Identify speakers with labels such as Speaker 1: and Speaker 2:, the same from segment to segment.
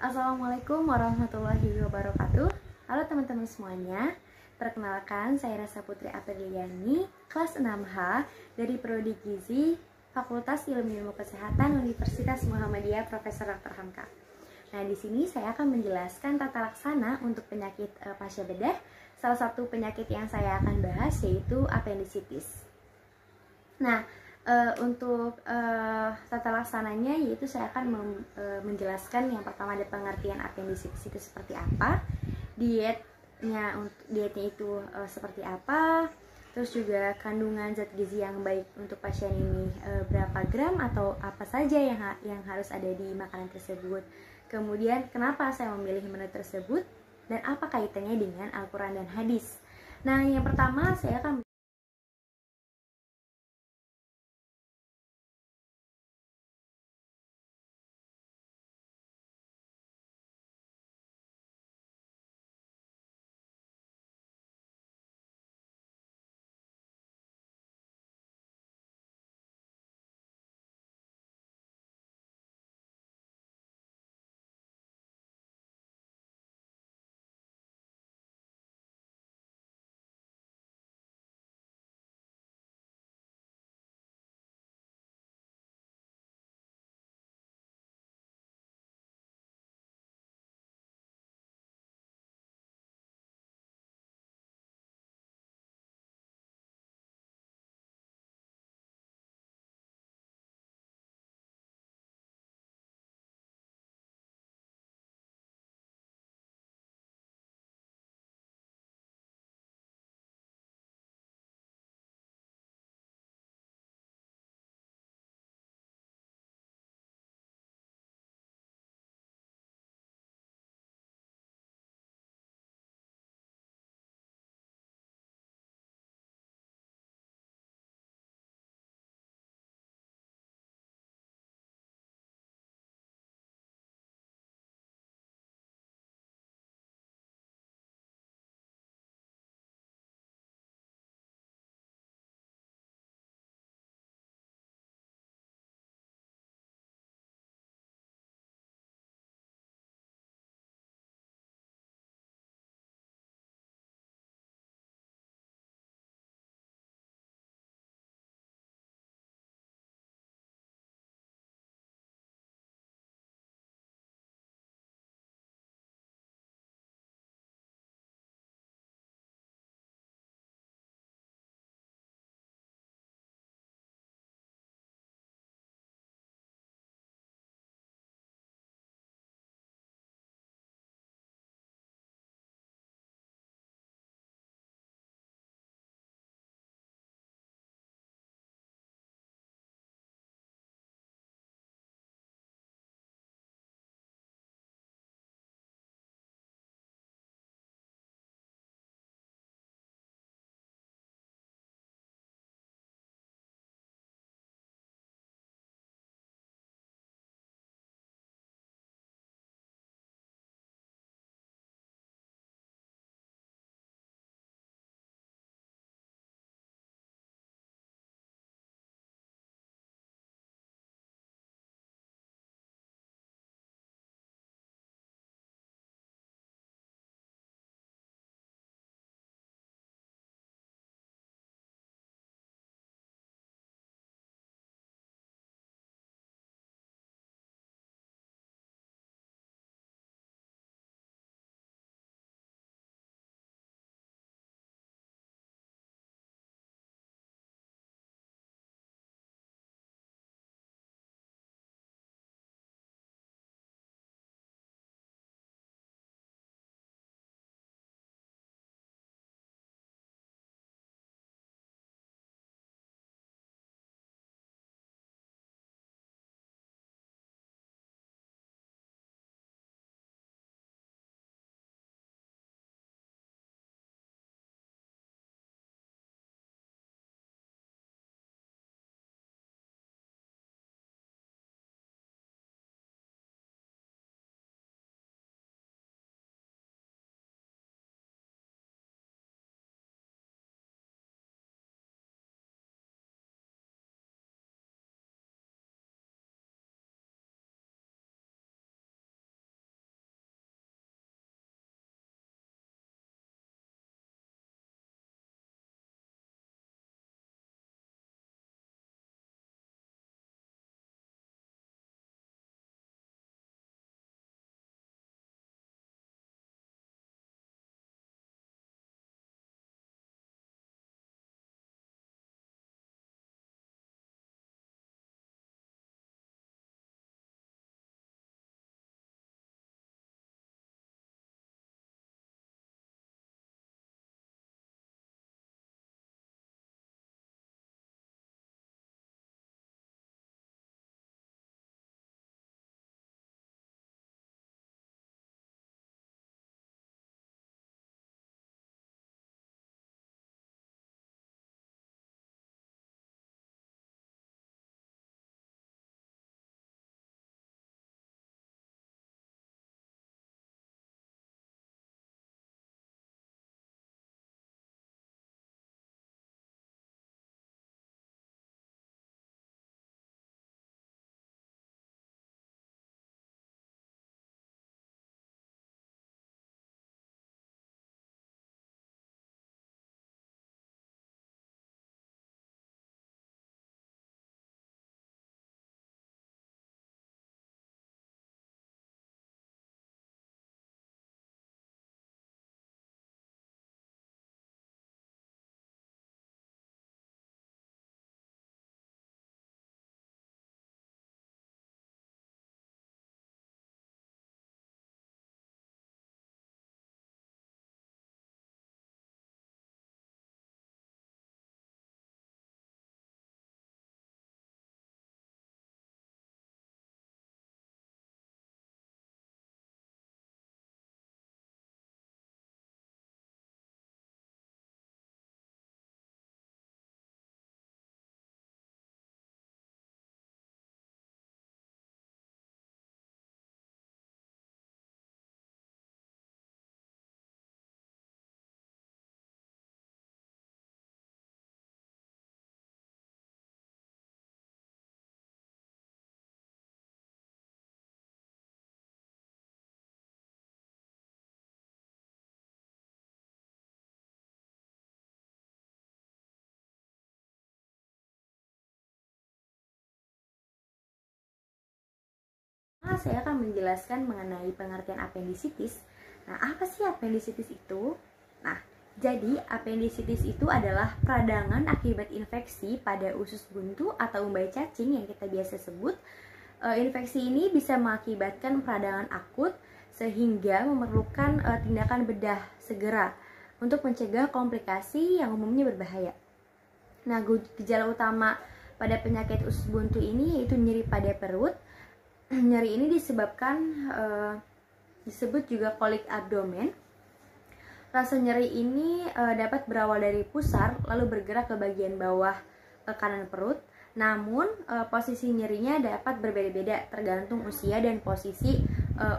Speaker 1: Assalamualaikum warahmatullahi wabarakatuh. Halo teman-teman semuanya. Perkenalkan, saya Rasa Putri Apriliani, kelas 6H dari Prodi Gizi, Fakultas Ilmu Kesehatan Universitas Muhammadiyah Profesor Dr. Hamka. Nah, di sini saya akan menjelaskan tata laksana untuk penyakit pasca bedah. Salah satu penyakit yang saya akan bahas yaitu apendisitis. Nah, untuk tata laksananya yaitu saya akan menjelaskan yang pertama ada pengertian apendisitis itu seperti apa, dietnya itu seperti apa, terus juga kandungan zat gizi yang baik untuk pasien ini berapa gram atau apa saja yang harus ada di makanan tersebut. Kemudian kenapa saya memilih menu tersebut dan apa kaitannya dengan Al-Quran dan hadis. Nah, yang pertama saya akan saya akan menjelaskan mengenai pengertian apendisitis. Nah, apa sih apendisitis itu? Nah, jadi apendisitis itu adalah peradangan akibat infeksi pada usus buntu atau umbai cacing yang kita biasa sebut. Infeksi ini bisa mengakibatkan peradangan akut sehingga memerlukan tindakan bedah segera untuk mencegah komplikasi yang umumnya berbahaya. Nah, gejala utama pada penyakit usus buntu ini yaitu nyeri pada perut. Nyeri ini disebut juga kolik abdomen. Rasa nyeri ini dapat berawal dari pusar lalu bergerak ke bagian bawah kanan perut. Namun posisi nyerinya dapat berbeda-beda tergantung usia dan posisi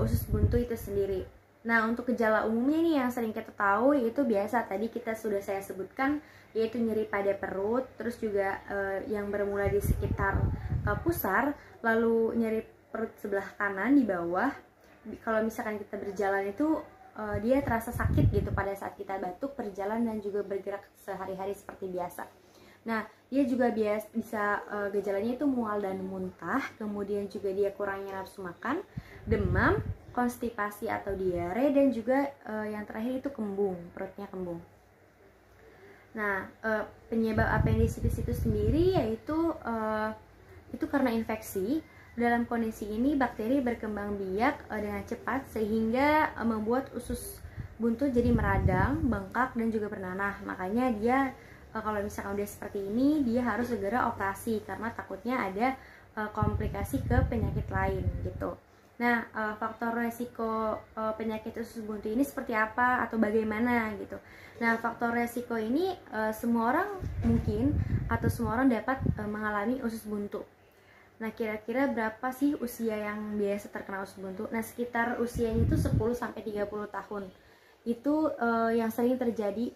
Speaker 1: usus buntu itu sendiri. Nah, untuk gejala umumnya nih yang sering kita tahu yaitu biasa tadi saya sebutkan, yaitu nyeri pada perut, terus juga yang bermula di sekitar pusar, lalu nyeri perut sebelah kanan di bawah. Kalau misalkan kita berjalan itu dia terasa sakit gitu pada saat kita batuk, berjalan dan juga bergerak sehari-hari seperti biasa. Nah, dia juga bisa gejalanya itu mual dan muntah, kemudian juga dia kurangnya nafsu makan, demam, konstipasi atau diare, dan juga yang terakhir itu kembung, perutnya kembung. Nah, penyebab apendisitis itu sendiri yaitu itu karena infeksi. Dalam kondisi ini bakteri berkembang biak dengan cepat sehingga membuat usus buntu jadi meradang, bengkak dan juga bernanah. Makanya dia kalau misalkan udah seperti ini, dia harus segera operasi karena takutnya ada komplikasi ke penyakit lain gitu. Nah, faktor resiko penyakit usus buntu ini seperti apa atau bagaimana gitu. Nah, faktor resiko ini semua orang mungkin atau semua orang dapat mengalami usus buntu. Nah, kira-kira berapa sih usia yang biasa terkena usus buntu? Nah, sekitar usianya itu 10-30 tahun. Itu yang sering terjadi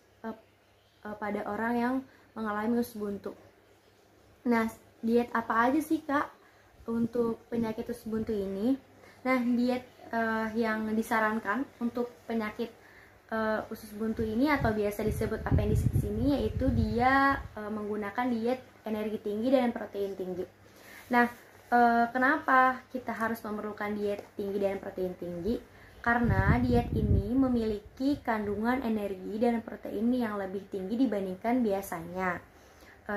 Speaker 1: pada orang yang mengalami usus buntu. Nah, diet apa aja sih Kak untuk penyakit usus buntu ini? Nah, diet yang disarankan untuk penyakit usus buntu ini atau biasa disebut apendisitis ini yaitu dia menggunakan diet energi tinggi dan protein tinggi. Nah, kenapa kita harus memerlukan diet tinggi dan protein tinggi? Karena diet ini memiliki kandungan energi dan protein yang lebih tinggi dibandingkan biasanya.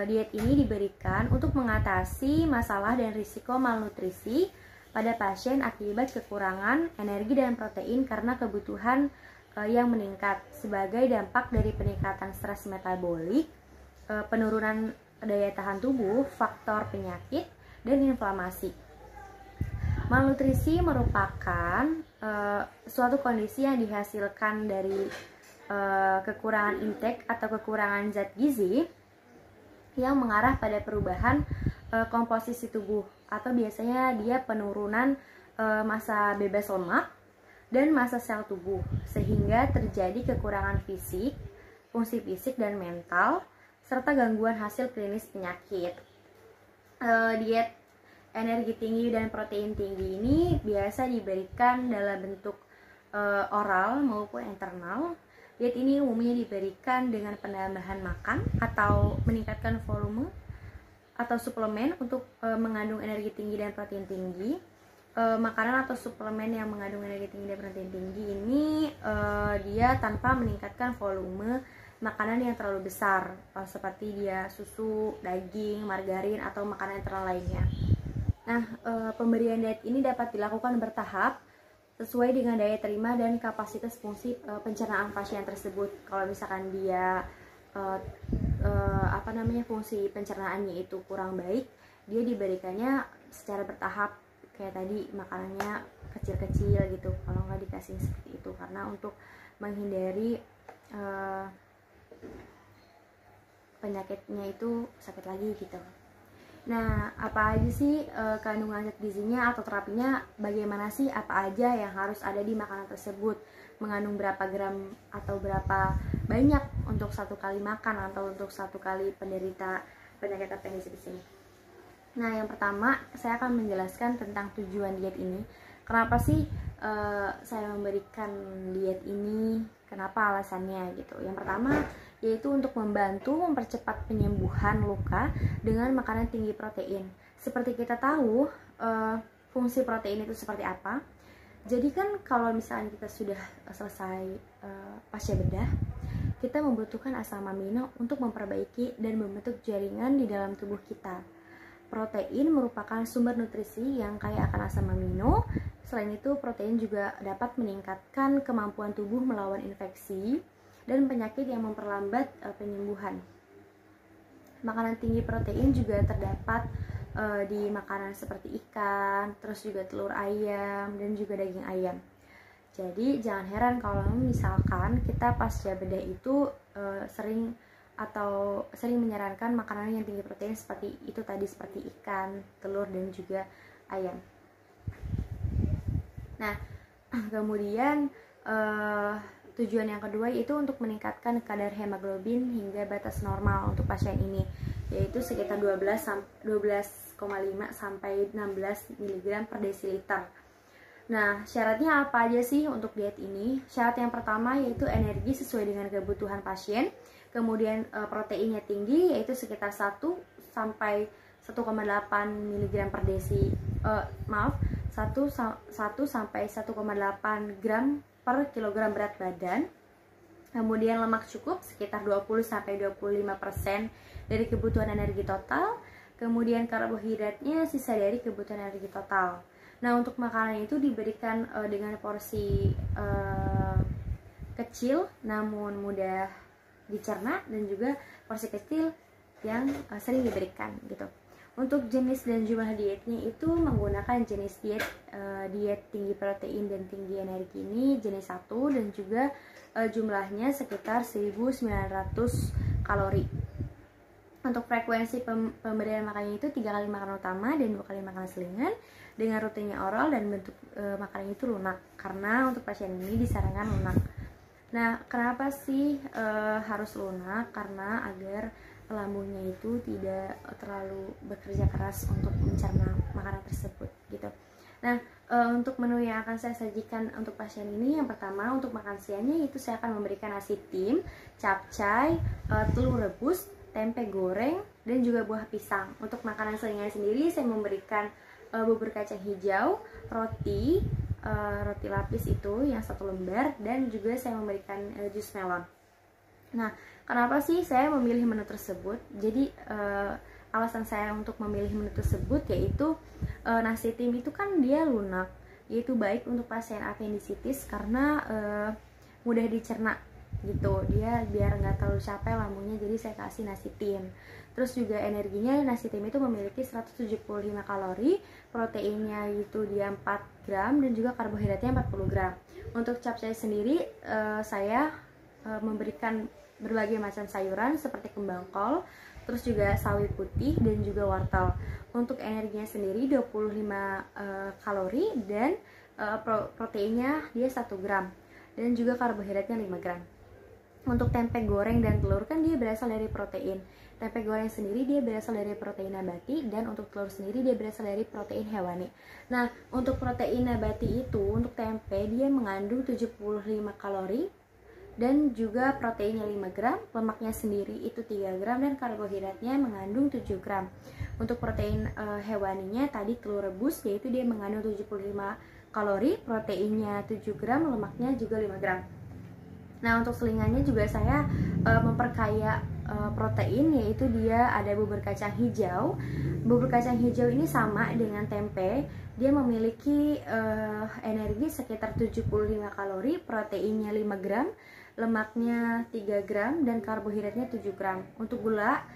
Speaker 1: Diet ini diberikan untuk mengatasi masalah dan risiko malnutrisi pada pasien akibat kekurangan energi dan protein karena kebutuhan yang meningkat sebagai dampak dari peningkatan stres metabolik, penurunan daya tahan tubuh, faktor penyakit, dan inflamasi. Malnutrisi merupakan suatu kondisi yang dihasilkan dari kekurangan intake atau kekurangan zat gizi yang mengarah pada perubahan komposisi tubuh atau biasanya dia penurunan massa bebas lemak dan massa sel tubuh sehingga terjadi kekurangan fisik, fungsi fisik dan mental serta gangguan hasil klinis penyakit. Diet energi tinggi dan protein tinggi ini biasa diberikan dalam bentuk oral maupun internal. Diet ini umumnya diberikan dengan penambahan makan atau meningkatkan volume atau suplemen untuk mengandung energi tinggi dan protein tinggi. Makanan atau suplemen yang mengandung energi tinggi dan protein tinggi ini dia tanpa meningkatkan volume makanan yang terlalu besar seperti dia susu, daging, margarin atau makanan internal lainnya. Nah, pemberian diet ini dapat dilakukan bertahap sesuai dengan daya terima dan kapasitas fungsi pencernaan pasien tersebut. Kalau misalkan dia fungsi pencernaannya itu kurang baik, dia diberikannya secara bertahap kayak tadi makanannya kecil-kecil gitu. Kalau nggak dikasih seperti itu karena untuk menghindari penyakitnya itu sakit lagi gitu. Nah, apa aja sih kandungan zat gizinya atau terapinya? Bagaimana sih apa aja yang harus ada di makanan tersebut? Mengandung berapa gram atau berapa banyak untuk satu kali makan atau untuk satu kali penderita penyakit apendisitis ini? Nah, yang pertama saya akan menjelaskan tentang tujuan diet ini. Kenapa sih saya memberikan diet ini? Kenapa alasannya gitu? Yang pertama yaitu untuk membantu mempercepat penyembuhan luka dengan makanan tinggi protein. Seperti kita tahu, fungsi protein itu seperti apa. Jadi kan kalau misalnya kita sudah selesai pasca bedah, kita membutuhkan asam amino untuk memperbaiki dan membentuk jaringan di dalam tubuh kita. Protein merupakan sumber nutrisi yang kaya akan asam amino. Selain itu, protein juga dapat meningkatkan kemampuan tubuh melawan infeksi dan penyakit yang memperlambat penyembuhan. Makanan tinggi protein juga terdapat di makanan seperti ikan, terus juga telur ayam, dan juga daging ayam. Jadi jangan heran kalau misalkan kita pasca bedah itu sering menyarankan makanan yang tinggi protein seperti itu tadi, seperti ikan, telur, dan juga ayam. Nah, kemudian tujuan yang kedua yaitu untuk meningkatkan kadar hemoglobin hingga batas normal untuk pasien ini, yaitu sekitar 12,5 sampai 16 mg per desiliter. Nah, syaratnya apa aja sih untuk diet ini? Syarat yang pertama yaitu energi sesuai dengan kebutuhan pasien. Kemudian proteinnya tinggi, yaitu sekitar 1 sampai 1,8 mg per desi. 1 sampai 1,8 gram per kilogram berat badan. Kemudian lemak cukup sekitar 20 sampai 25% dari kebutuhan energi total. Kemudian karbohidratnya sisa dari kebutuhan energi total. Nah, untuk makanan itu diberikan dengan porsi kecil namun mudah dicerna, dan juga porsi kecil yang sering diberikan gitu. Untuk jenis dan jumlah dietnya itu menggunakan jenis diet tinggi protein dan tinggi energi ini jenis 1, dan juga jumlahnya sekitar 1900 kalori. Untuk frekuensi pemberian makannya itu 3 kali makan utama dan 2 kali makan selingan dengan rutinnya oral, dan bentuk makannya itu lunak, karena untuk pasien ini disarankan lunak. Nah, kenapa sih harus lunak? Karena agar lambungnya itu tidak terlalu bekerja keras untuk mencerna makanan tersebut gitu. Nah, untuk menu yang akan saya sajikan untuk pasien ini, yang pertama untuk makan siangnya itu saya akan memberikan nasi tim, capcay, telur rebus, tempe goreng, dan juga buah pisang. Untuk makanan selingan sendiri saya memberikan bubur kacang hijau, roti lapis itu yang 1 lembar, dan juga saya memberikan jus melon. Nah, kenapa sih saya memilih menu tersebut? Jadi alasan saya untuk memilih menu tersebut yaitu nasi tim itu kan dia lunak, yaitu baik untuk pasien apendisitis karena mudah dicerna gitu, dia biar nggak terlalu capek lambungnya, jadi saya kasih nasi tim. Terus juga energinya, nasi tim itu memiliki 175 kalori, proteinnya itu dia 4 gram, dan juga karbohidratnya 40 gram. Untuk capcay sendiri saya memberikan berbagai macam sayuran seperti kembang kol, terus juga sawi putih, dan juga wortel. Untuk energinya sendiri 25 kalori, dan proteinnya dia 1 gram, dan juga karbohidratnya 5 gram. Untuk tempe goreng dan telur kan dia berasal dari protein. Tempe goreng sendiri dia berasal dari protein nabati, dan untuk telur sendiri dia berasal dari protein hewani. Nah, untuk protein nabati itu, untuk tempe dia mengandung 75 kalori, dan juga proteinnya 5 gram, lemaknya sendiri itu 3 gram, dan karbohidratnya mengandung 7 gram. Untuk protein hewaninya tadi telur rebus, yaitu dia mengandung 75 kalori, proteinnya 7 gram, lemaknya juga 5 gram. Nah, untuk selingannya juga saya memperkaya protein, yaitu dia ada bubur kacang hijau. Bubur kacang hijau ini sama dengan tempe, dia memiliki energi sekitar 75 kalori, proteinnya 5 gram, lemaknya 3 gram, dan karbohidratnya 7 gram. Untuk gula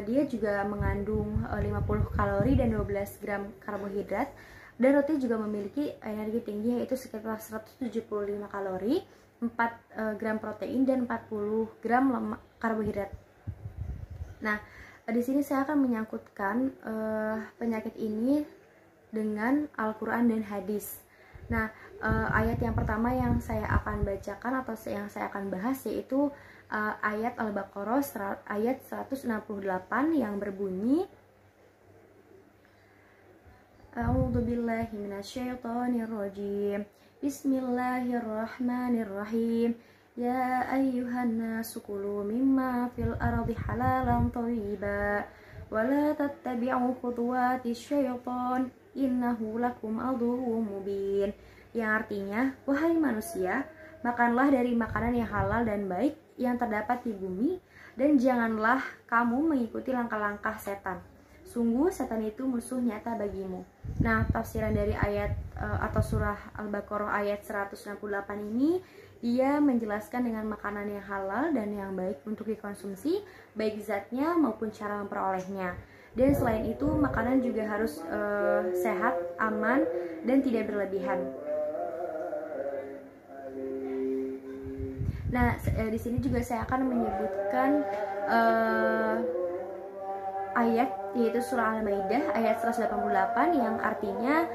Speaker 1: dia juga mengandung 50 kalori dan 12 gram karbohidrat. Dan roti juga memiliki energi tinggi, yaitu sekitar 175 kalori, 4 gram protein, dan 40 gram lemak karbohidrat. Nah, di sini saya akan menyangkutkan penyakit ini dengan Al-Quran dan hadis. Nah, ayat yang pertama yang saya akan bacakan atau yang saya akan bahas yaitu ayat Al-Baqarah ayat 168 yang berbunyi, A'udzubillahi minasyaitonirrajim. Bismillahirrahmanirrahim. Ya ayyuhan nasu kulu mimma fil ardi halalan thayyiba wa la tattabi'u khutuwatis syaitan innahu lakum aduwwum mubin, yang artinya, wahai manusia, makanlah dari makanan yang halal dan baik yang terdapat di bumi, dan janganlah kamu mengikuti langkah-langkah setan. Sungguh setan itu musuh nyata bagimu. Nah, tafsiran dari ayat atau surah Al-Baqarah ayat 168 ini, dia menjelaskan dengan makanan yang halal dan yang baik untuk dikonsumsi, baik zatnya maupun cara memperolehnya. Dan selain itu, makanan juga harus sehat, aman, dan tidak berlebihan. Nah, di sini juga saya akan menyebutkan ayat, yaitu surah Al-Maidah ayat 188 yang artinya,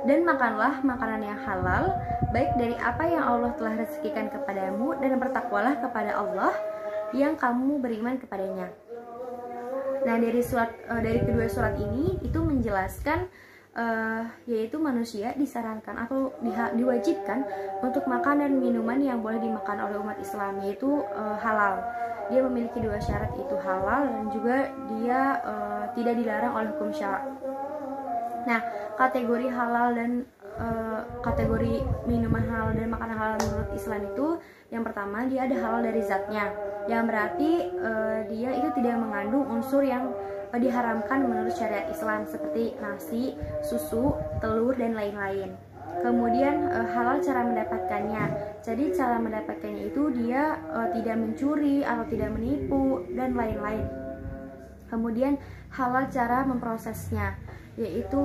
Speaker 1: dan makanlah makanan yang halal, baik dari apa yang Allah telah rezekikan kepadamu, dan bertakwalah kepada Allah yang kamu beriman kepadanya. Nah, dari kedua surat ini itu menjelaskan yaitu manusia disarankan atau diwajibkan untuk makan dan minuman yang boleh dimakan oleh umat Islam, yaitu halal. Dia memiliki dua syarat, itu halal dan juga dia tidak dilarang oleh hukum syara. Nah, kategori halal dan kategori minuman halal dan makanan halal menurut Islam itu, yang pertama, dia ada halal dari zatnya, yang berarti dia itu tidak mengandung unsur yang diharamkan menurut syariat Islam seperti nasi, susu, telur, dan lain-lain. Kemudian halal cara mendapatkannya. Jadi cara mendapatkannya itu dia tidak mencuri atau tidak menipu dan lain-lain. Kemudian halal cara memprosesnya, yaitu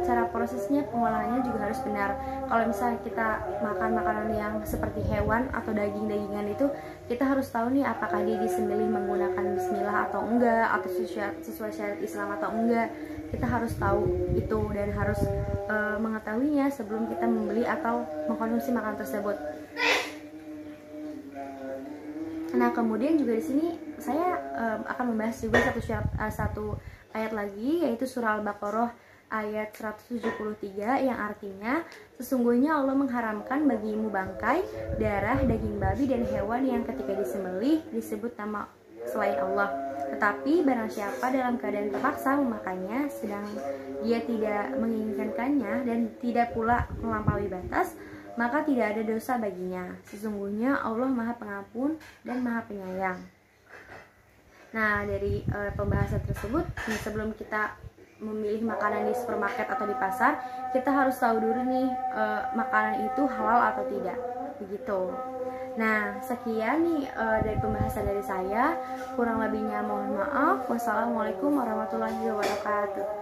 Speaker 1: cara prosesnya, pengolahannya juga harus benar. Kalau misalnya kita makan makanan yang seperti hewan atau daging-dagingan itu, kita harus tahu nih apakah dia disembelih menggunakan bismillah atau enggak, atau sesuai syariat Islam atau enggak. Kita harus tahu itu dan harus mengetahuinya sebelum kita membeli atau mengkonsumsi makanan tersebut. Nah, kemudian juga di sini saya akan membahas juga satu ayat lagi, yaitu surah Al-Baqarah ayat 173 yang artinya, sesungguhnya Allah mengharamkan bagimu bangkai, darah, daging babi, dan hewan yang ketika disembelih disebut nama selain Allah. Tetapi barang siapa dalam keadaan terpaksa memakannya sedang dia tidak menginginkannya dan tidak pula melampaui batas, maka tidak ada dosa baginya. Sesungguhnya Allah Maha Pengampun dan Maha Penyayang. Nah, dari pembahasan tersebut, sebelum kita memilih makanan di supermarket atau di pasar, kita harus tahu dulu nih makanan itu halal atau tidak, begitu. Nah, sekian nih dari pembahasan dari saya. Kurang lebihnya mohon maaf. Wassalamualaikum warahmatullahi wabarakatuh.